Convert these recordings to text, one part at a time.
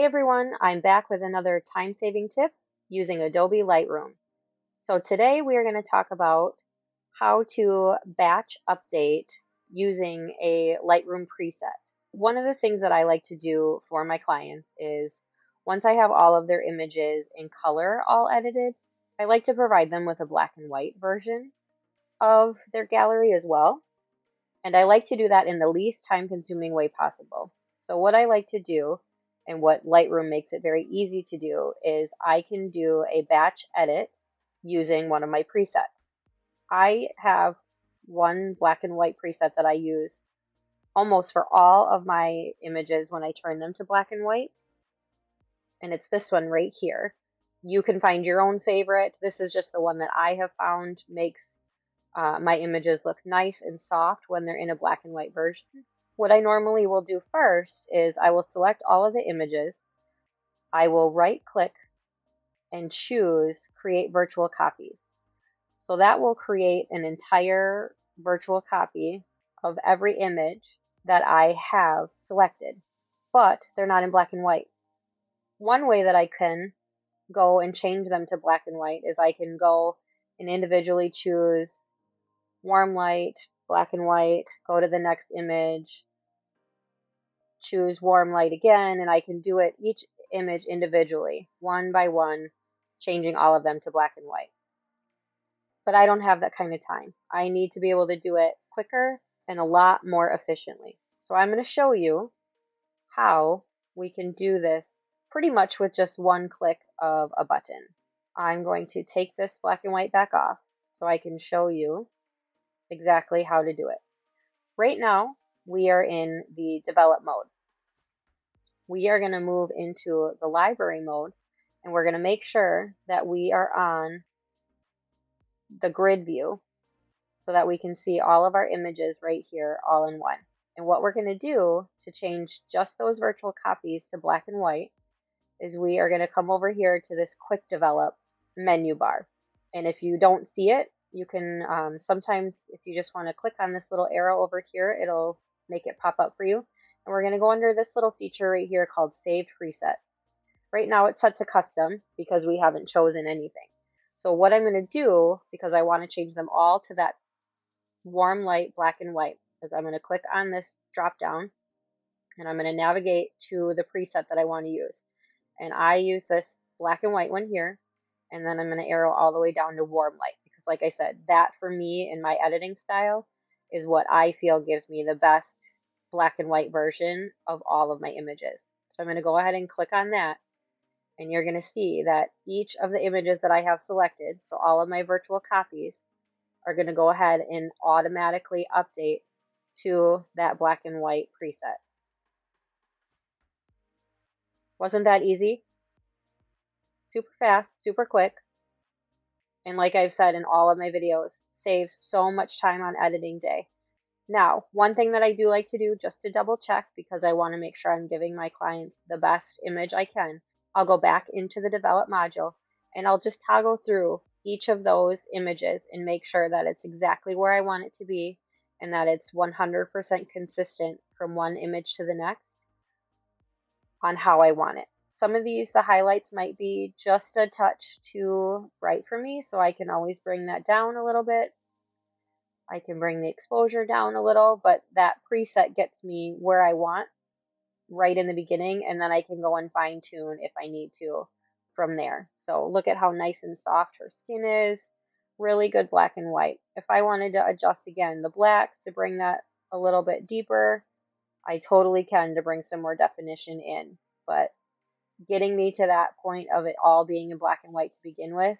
Hey everyone, I'm back with another time-saving tip using Adobe Lightroom. So today we are going to talk about how to batch update using a Lightroom preset. One of the things that I like to do for my clients is once I have all of their images in color all edited, I like to provide them with a black and white version of their gallery as well. And I like to do that in the least time-consuming way possible. So what I like to do, and what Lightroom makes it very easy to do, is I can do a batch edit using one of my presets. I have one black and white preset that I use almost for all of my images when I turn them to black and white, and it's this one right here. You can find your own favorite. This is just the one that I have found makes my images look nice and soft when they're in a black and white version. What I normally will do first is I will select all of the images. I will right click and choose create virtual copies. So that will create an entire virtual copy of every image that I have selected, but they're not in black and white. One way that I can go and change them to black and white is I can go and individually choose warm light, black and white, go to the next image, choose warm light again, and I can do it each image individually, one by one, changing all of them to black and white. But I don't have that kind of time. I need to be able to do it quicker and a lot more efficiently. So I'm going to show you how we can do this pretty much with just one click of a button. I'm going to take this black and white back off so I can show you exactly how to do it. Right now, we are in the develop mode. We are going to move into the library mode, and we're going to make sure that we are on the grid view so that we can see all of our images right here all in one. And what we're going to do to change just those virtual copies to black and white is we are going to come over here to this quick develop menu bar. And if you don't see it, you can sometimes, if you just want to click on this little arrow over here, it'll make it pop up for you. And we're going to go under this little feature right here called Saved Preset. Right now it's set to custom because we haven't chosen anything. So what I'm going to do, because I want to change them all to that warm light black and white, is I'm going to click on this drop down and I'm going to navigate to the preset that I want to use. And I use this black and white one here, and then I'm going to arrow all the way down to warm light because, like I said, that for me in my editing style is what I feel gives me the best black and white version of all of my images. So I'm going to go ahead and click on that, and you're going to see that each of the images that I have selected, so all of my virtual copies, are going to go ahead and automatically update to that black and white preset. Wasn't that easy? Super fast, super quick. And like I've said in all of my videos, saves so much time on editing day. Now, one thing that I do like to do just to double check, because I want to make sure I'm giving my clients the best image I can, I'll go back into the develop module and I'll just toggle through each of those images and make sure that it's exactly where I want it to be and that it's 100% consistent from one image to the next on how I want it. Some of these, the highlights might be just a touch too bright for me, so I can always bring that down a little bit. I can bring the exposure down a little, but that preset gets me where I want right in the beginning, and then I can go and fine tune if I need to from there. So look at how nice and soft her skin is. Really good black and white. If I wanted to adjust again the black to bring that a little bit deeper, I totally can to bring some more definition in. But getting me to that point of it all being in black and white to begin with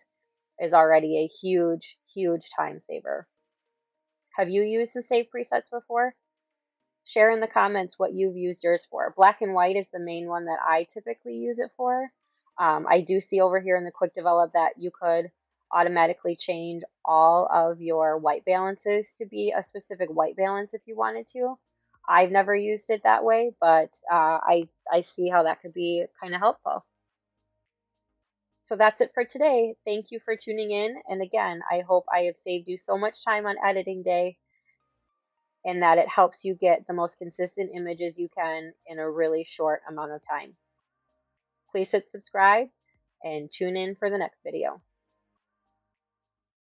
is already a huge, huge time saver. Have you used the save presets before? Share in the comments what you've used yours for. Black and white is the main one that I typically use it for. I do see over here in the quick develop that you could automatically change all of your white balances to be a specific white balance if you wanted to. I've never used it that way, but I see how that could be kind of helpful. So that's it for today. Thank you for tuning in. And again, I hope I have saved you so much time on editing day and that it helps you get the most consistent images you can in a really short amount of time. Please hit subscribe and tune in for the next video.